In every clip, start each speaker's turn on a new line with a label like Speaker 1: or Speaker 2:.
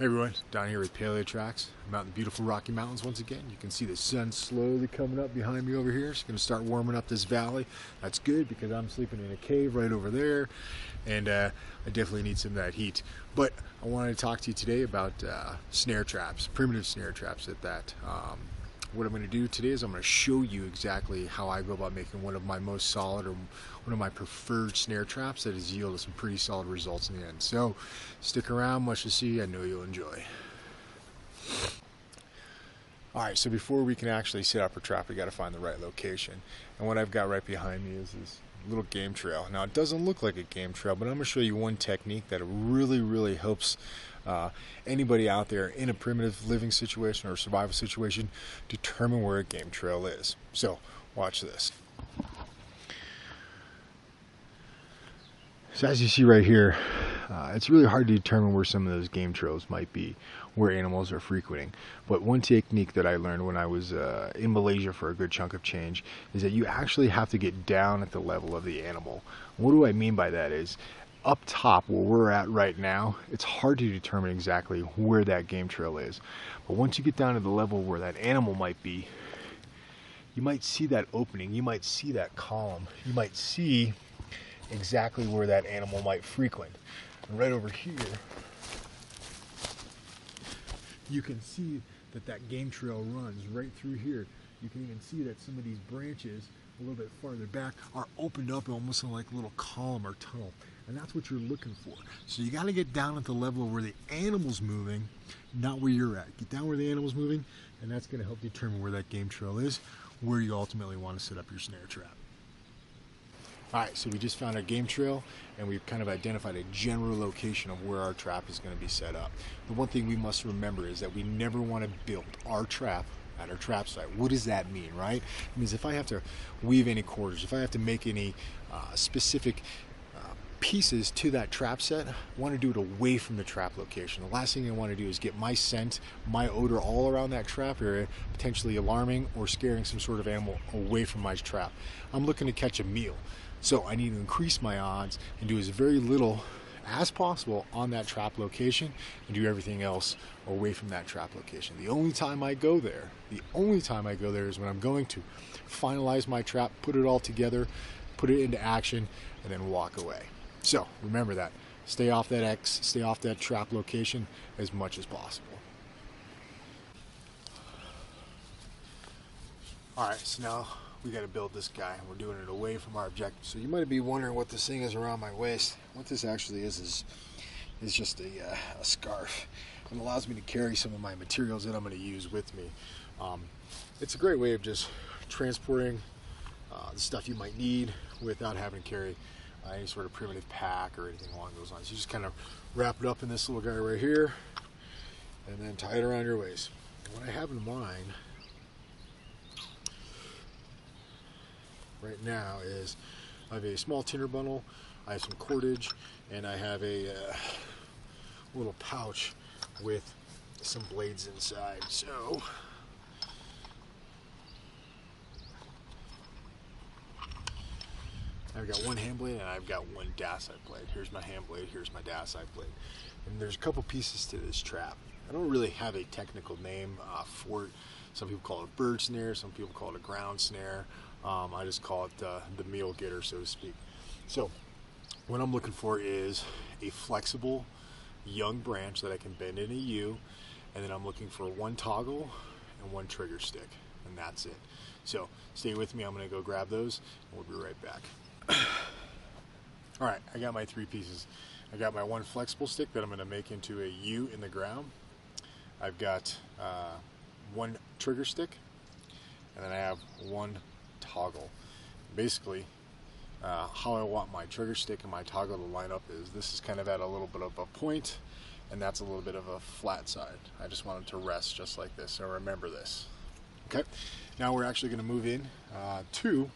Speaker 1: Hey everyone, down here with Paleo Tracks. I'm out in the beautiful Rocky Mountains once again. You can see the sun slowly coming up behind me over here. It's going to start warming up this valley. That's good because I'm sleeping in a cave right over there, and I definitely need some of that heat. But I wanted to talk to you today about snare traps, primitive snare traps at that. What I'm going to do today is I'm going to show you exactly how I go about making one of my most solid or one of my preferred snare traps that has yielded some pretty solid results in the end. So stick around, much to see. I know you'll enjoy. Alright, so before we can actually set up a trap, we got to find the right location. And what I've got right behind me is this little game trail. Now it doesn't look like a game trail, but I'm going to show you one technique that really helps anybody out there in a primitive living situation or survival situation determine where a game trail is. So watch this. So as you see right here, it's really hard to determine where some of those game trails might be, where animals are frequenting. But one technique that I learned when I was in Malaysia for a good chunk of change is that you actually have to get down at the level of the animal. What do I mean by that is, up top where we're at right now, it's hard to determine exactly where that game trail is. But once you get down to the level where that animal might be, you might see that opening, you might see that column, you might see exactly where that animal might frequent. And right over here, you can see that that game trail runs right through here. You can even see that some of these branches a little bit farther back are opened up almost like a little column or tunnel. And that's what you're looking for. So you got to get down at the level where the animal's moving, not where you're at. Get down where the animal's moving, and that's going to help determine where that game trail is, where you ultimately want to set up your snare trap. Alright, so we just found our game trail, and we've kind of identified a general location of where our trap is going to be set up. The one thing we must remember is that we never want to build our trap at our trap site. What does that mean, right? It means if I have to weave any quarters, if I have to make any specific pieces to that trap set, I want to do it away from the trap location. The last thing I want to do is get my scent, my odor all around that trap area, potentially alarming or scaring some sort of animal away from my trap. I'm looking to catch a meal, so I need to increase my odds and do as very little as possible on that trap location and do everything else away from that trap location. The only time I go there is when I'm going to finalize my trap, put it all together, put it into action, and then walk away. So remember that. Stay off that X, stay off that trap location as much as possible. Alright, so now we got to build this guy. We're doing it away from our objective. So you might be wondering what this thing is around my waist. What this actually is just a scarf. It allows me to carry some of my materials that I'm going to use with me. It's a great way of just transporting the stuff you might need without having to carry any sort of primitive pack or anything along those lines. You just kind of wrap it up in this little guy right here and then tie it around your waist. What I have in mind right now is I have a small tinder bundle, I have some cordage, and I have a little pouch with some blades inside. So I've got one hand blade and I've got one dacite blade. Here's my hand blade, here's my dacite blade. And there's a couple pieces to this trap. I don't really have a technical name for it. Some people call it a bird snare, some people call it a ground snare. I just call it the meal getter, so to speak. So what I'm looking for is a flexible young branch that I can bend in a U, and then I'm looking for one toggle and one trigger stick, and that's it. So stay with me, I'm going to go grab those, and we'll be right back. Alright, I got my three pieces. I got my one flexible stick that I'm going to make into a U in the ground. I've got one trigger stick, and then I have one toggle. Basically, how I want my trigger stick and my toggle to line up is this is kind of at a little bit of a point, and that's a little bit of a flat side. I just want it to rest just like this, so remember this. Okay, now we're actually going to move in to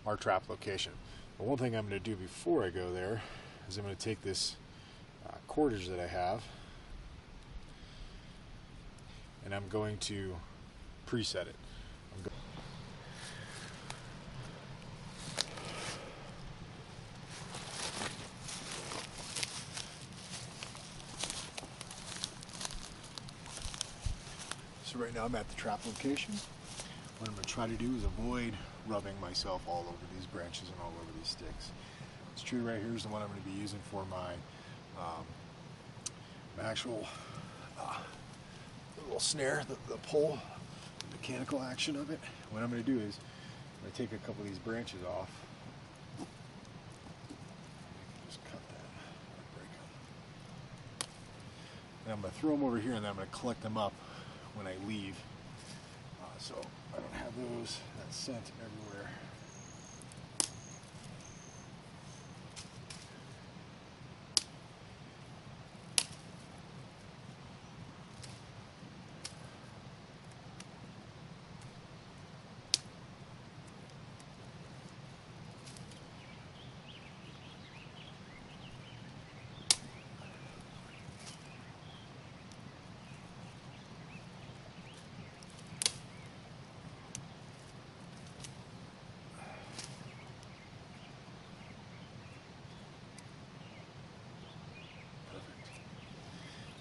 Speaker 1: our trap location. But one thing I'm going to do before I go there is I'm going to take this cordage that I have, and I'm going to preset it. right now I'm at the trap location. What I'm going to try to do is avoid rubbing myself all over these branches and all over these sticks. This tree right here is the one I'm going to be using for my, my actual little snare, the pull, the mechanical action of it. What I'm going to do is I'm going to take a couple of these branches off. Just cut that, break them. And I'm going to throw them over here, and then I'm going to collect them up when I leave. So I don't have those, that scent everywhere.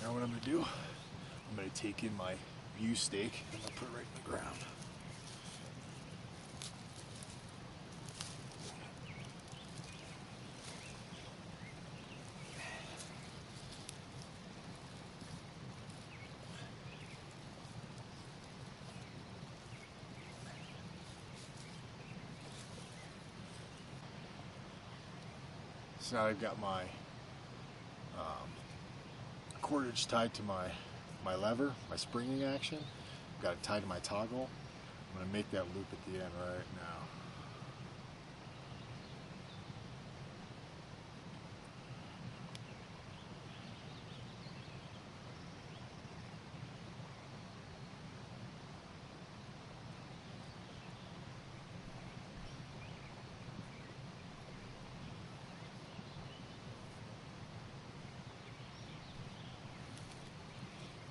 Speaker 1: Now what I'm going to do, I'm going to take in my view stake and I'm going to put it right in the ground. So now I've got my cordage tied to my lever, my springing action. I've got it tied to my toggle. I'm going to make that loop at the end right now.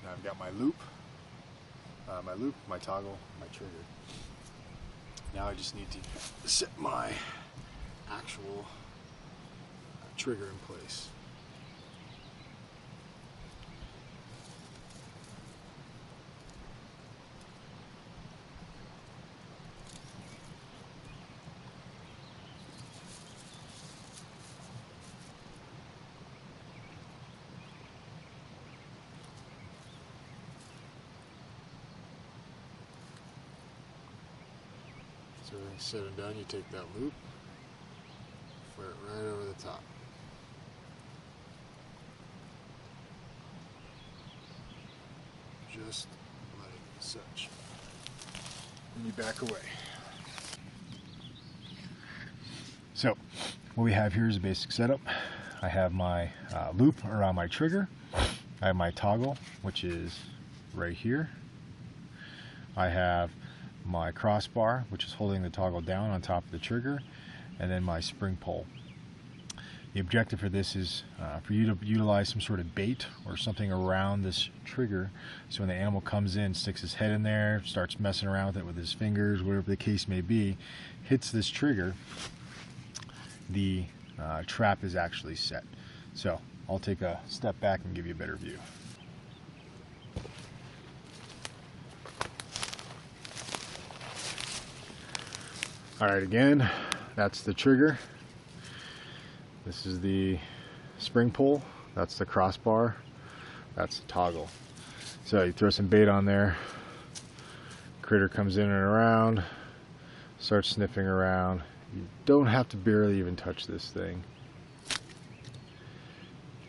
Speaker 1: Now I've got my loop, my toggle, my trigger. Now I just need to set my actual trigger in place. So everything's said and done, you take that loop, flare it right over the top. Just like such. And you back away. So what we have here is a basic setup. I have my loop around my trigger. I have my toggle, which is right here. I have my crossbar, which is holding the toggle down on top of the trigger, and then my spring pole. The objective for this is for you to utilize some sort of bait or something around this trigger, so when the animal comes in, sticks his head in there, starts messing around with it with his fingers, whatever the case may be, hits this trigger, the trap is actually set. So I'll take a step back and give you a better view. Alright, again, that's the trigger. This is the spring pole. That's the crossbar. That's the toggle. So you throw some bait on there. Critter comes in and around, starts sniffing around. You don't have to barely even touch this thing.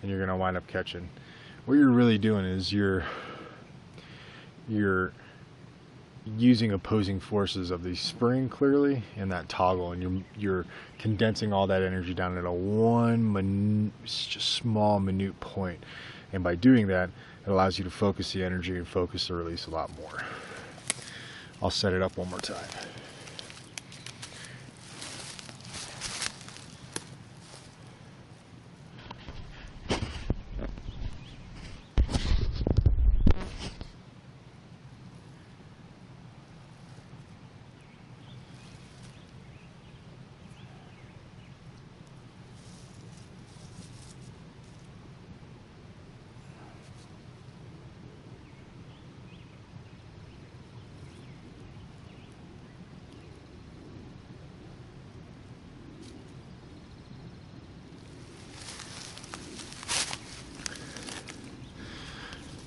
Speaker 1: And you're going to wind up catching. What you're really doing is you're using opposing forces of the spring clearly and that toggle, and you're condensing all that energy down into one just small minute point, and by doing that it allows you to focus the energy and focus the release a lot more. I'll set it up one more time.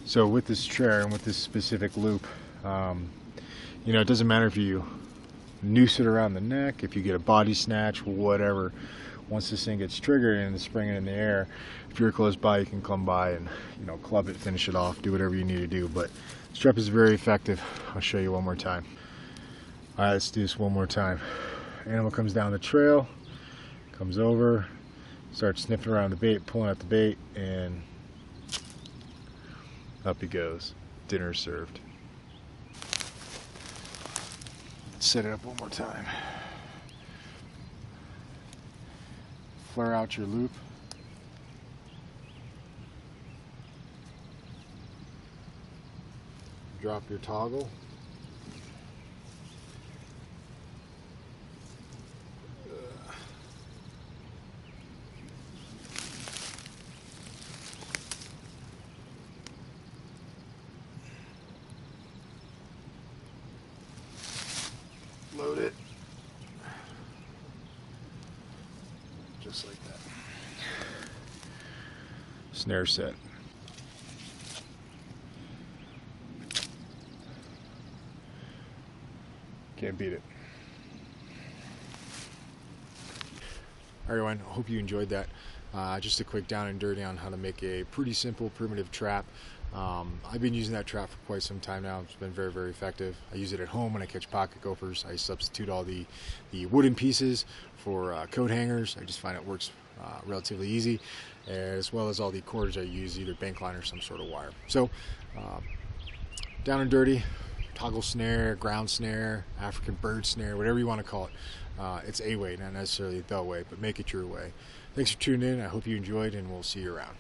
Speaker 1: So with this chair and with this specific loop, you know, it doesn't matter if you noose it around the neck, if you get a body snatch, whatever. Once this thing gets triggered and it's springing in the air, if you're close by, you can come by and, you know, club it, finish it off, do whatever you need to do. But strap is very effective. I'll show you one more time. All right, let's do this one more time. Animal comes down the trail, comes over, starts sniffing around the bait, pulling out the bait, and up he goes. Dinner served. Set it up one more time. Flare out your loop. Drop your toggle. Load it. Just like that. Snare set. Can't beat it. Everyone, I hope you enjoyed that. Just a quick down and dirty on how to make a pretty simple primitive trap. I've been using that trap for quite some time now. It's been very, very effective. I use it at home when I catch pocket gophers. I substitute all the wooden pieces for coat hangers. I just find it works relatively easy, as well as all the cordage I use, either bank line or some sort of wire. So, down and dirty, toggle snare, ground snare, African bird snare, whatever you want to call it. It's a way, not necessarily the way, but make it your way. Thanks for tuning in. I hope you enjoyed, and we'll see you around.